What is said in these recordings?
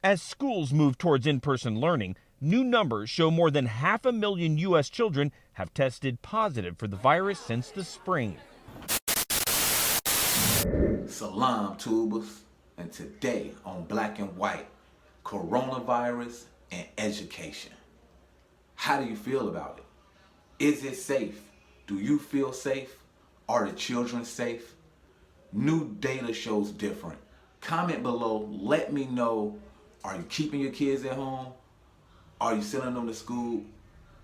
As schools move towards in-person learning, new numbers show more than 500,000 U.S. children have tested positive for the virus since the spring. Salam tubers, and today on Black and White, coronavirus and education. How do you feel about it? Is it safe? Do you feel safe? Are the children safe? New data shows different. Comment below, let me know, are you keeping your kids at home? Are you sending them to school?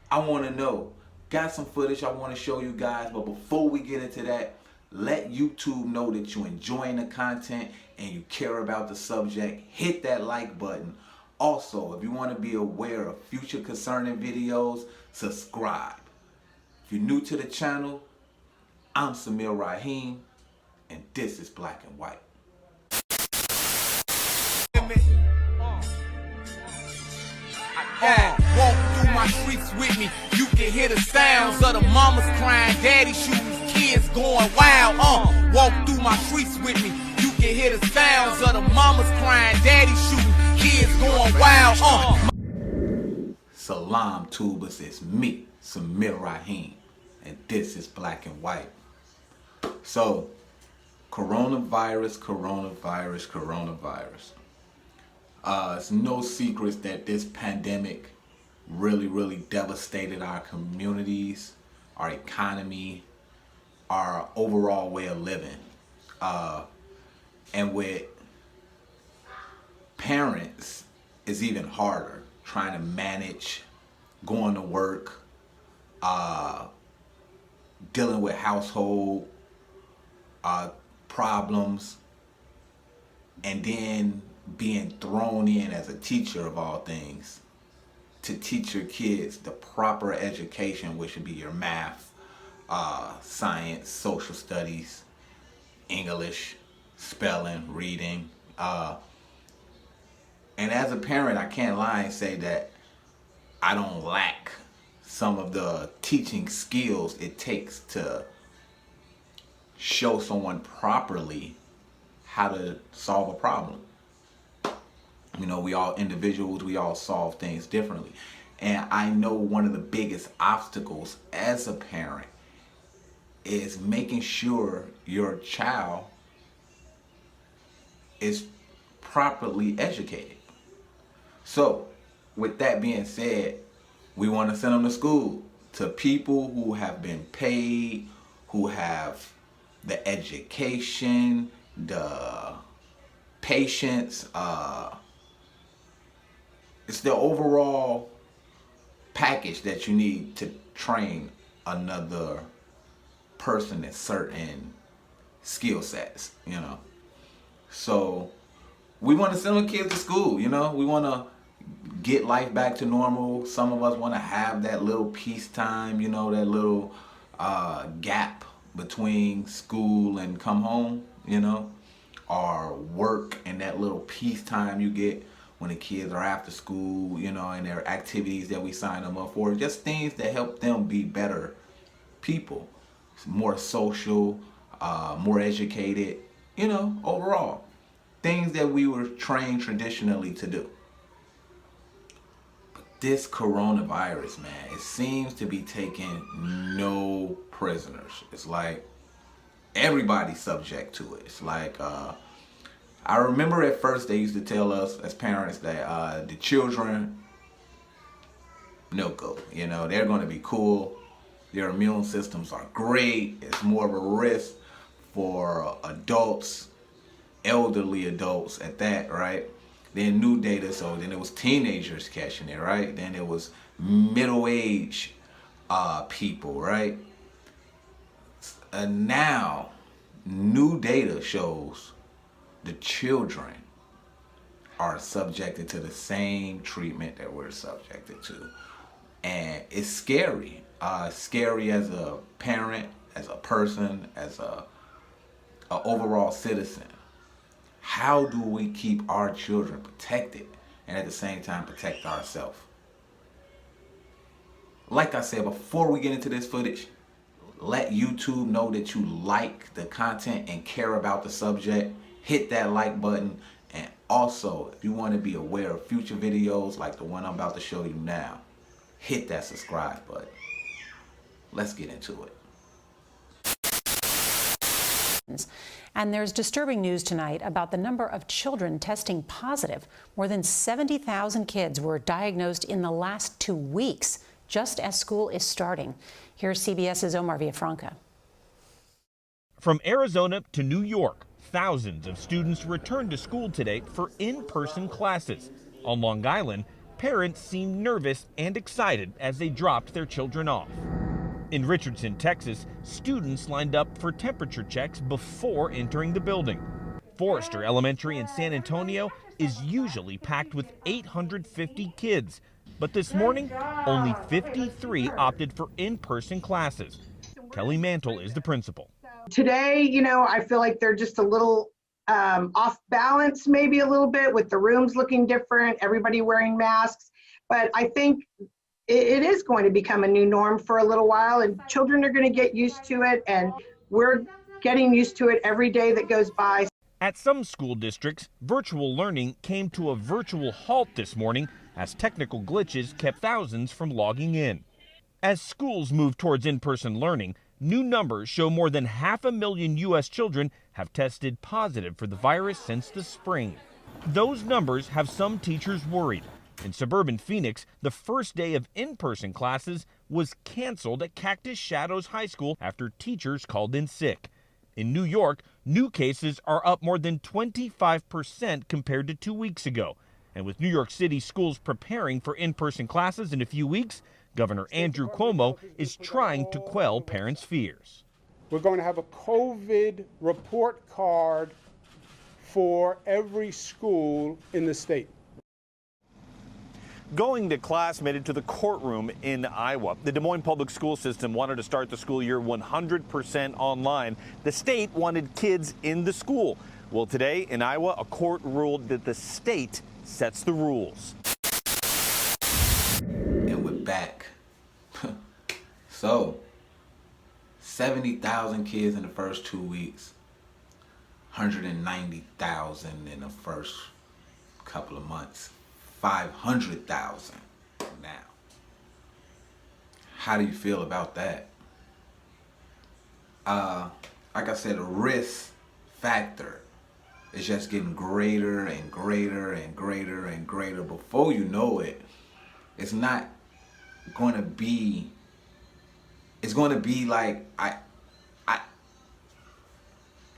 I want to know. Got some footage I want to show you guys, but before we get into that, let YouTube know that you're enjoying the content and you care about the subject. Hit that like button. Also, if you want to be aware of future concerning videos, subscribe. If you're new to the channel, I'm Samir Raheem, and this is Black and White. Walk through my streets with me, you can hear the sounds of the mamas crying, daddy shooting, kids going wild. Walk through my streets with me, you can hear the sounds of the mamas crying, daddy shooting, kids going wild. Salam tubers, it's me, Samir Raheem, and this is Black and White. So, coronavirus. It's no secret that this pandemic really devastated our communities, our economy, our overall way of living. And with parents, it's even harder trying to manage going to work, dealing with household problems, and then being thrown in as a teacher of all things to teach your kids the proper education, which would be your math, science, social studies, English, spelling, reading. And as a parent, I can't lie and say that I don't lack some of the teaching skills it takes to show someone properly how to solve a problem. You know, we all individuals, we all solve things differently. And I know one of the biggest obstacles as a parent is making sure your child is properly educated. So, with that being said, we want to send them to school, to people who have been paid, who have the education, the patience, it's the overall package that you need to train another person at certain skill sets, you know. So we want to send our kids to school, you know. We want to get life back to normal. Some of us want to have that little peacetime, you know, that little gap between school and come home, you know, or work and that little peacetime you get when the kids are after school, you know, and their activities that we sign them up for, just things that help them be better people, more social, more educated, you know, overall. Things that we were trained traditionally to do. But this coronavirus, man, it seems to be taking no prisoners. It's like everybody's subject to it. It's like, I remember at first they used to tell us as parents that the children, no go. You know, they're going to be cool. Their immune systems are great. It's more of a risk for adults, elderly adults at that, right? Then new data, so then it was teenagers catching it, right? Then it was middle-aged people, right? And now, new data shows the children are subjected to the same treatment that we're subjected to. And it's scary. Scary as a parent, as a person, as a overall citizen. How do we keep our children protected and at the same time protect ourselves? Like I said, before we get into this footage, let YouTube know that you like the content and care about the subject. Hit that like button, and Also, if you want to be aware of future videos like the one I'm about to show you now, hit that subscribe button. Let's get into it. And there's disturbing news tonight about the number of children testing positive. More than 70,000 kids were diagnosed in the last 2 weeks, just as school is starting. Here's CBS's Omar Villafranca. From Arizona to New York, thousands of students returned to school today for in-person classes. On Long Island, parents seemed nervous and excited as they dropped their children off. In Richardson, Texas, students lined up for temperature checks before entering the building. Forrester Elementary in San Antonio is usually packed with 850 kids, but this morning, only 53 opted for in-person classes. Kelly Mantle is the principal. Today, I feel like they're just a little off balance, maybe a little bit, with the rooms looking different, everybody wearing masks. But I think it is going to become a new norm for a little while, and children are going to get used to it, and we're getting used to it every day that goes by. At some school districts, virtual learning came to a virtual halt this morning as technical glitches kept thousands from logging in. As schools move towards in-person learning, new numbers show more than 500,000 U.S. children have tested positive for the virus since the spring. Those numbers have some teachers worried. In suburban Phoenix, the first day of in-person classes was canceled at Cactus Shadows High School after teachers called in sick. In New York, new cases are up more than 25% compared to 2 weeks ago. And with New York City schools preparing for in-person classes in a few weeks, Governor Andrew Cuomo is trying to quell parents' fears. We're going to have a COVID report card for every school in the state. Going to class made it to the courtroom in Iowa. The Des Moines public school system wanted to start the school year 100% online. The state wanted kids in the school. Well, today in Iowa, a court ruled that the state sets the rules. And we're back. So, 70,000 kids in the first 2 weeks, 190,000 in the first couple of months. 500,000 now. How do you feel about that? Like I said, the risk factor is just getting greater and greater and greater and greater. Before you know it, it's not going to be, it's going to be like,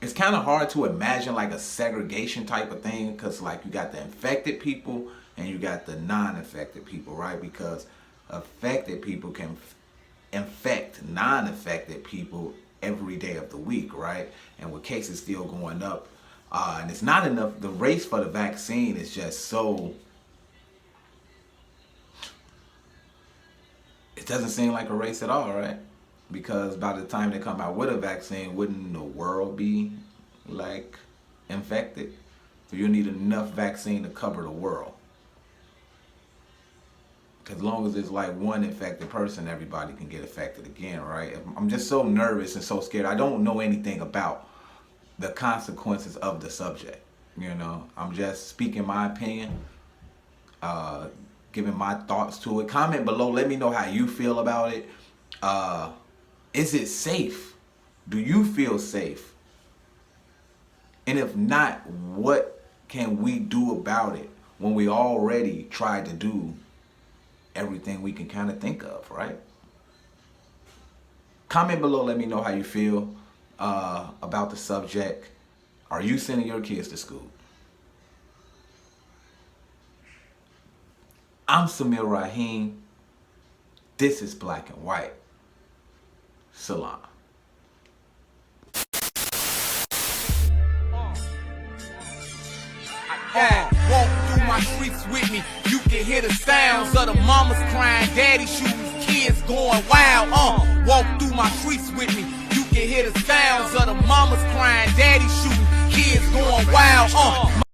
it's kind of hard to imagine like a segregation type of thing, because like you got the infected people and you got the non-infected people, right? Because affected people can infect non-affected people every day of the week, right? And with cases still going up, and it's not enough, the race for the vaccine is just so, it doesn't seem like a race at all, right? Because by the time they come out with a vaccine, wouldn't the world be like infected? So you need enough vaccine to cover the world. As long as there's like one infected person, everybody can get affected again, right? I'm just so nervous and so scared. I don't know anything about the consequences of the subject. I'm just speaking my opinion, giving my thoughts to it. Comment below, let me know how you feel about it. Is it safe? Do you feel safe? And if not, what can we do about it when we already tried to do everything we can kind of think of, right? Comment below, let me know how you feel about the subject. Are you sending your kids to school? I'm Samir Rahim. This is Black and White. Salam. Walk through my streets with me, you can hear the sounds of the mamas crying, daddy shoes, kids going wild. Walk through my streets with me, you can hear the sounds of the mamas crying, daddy shoes, kids going wild.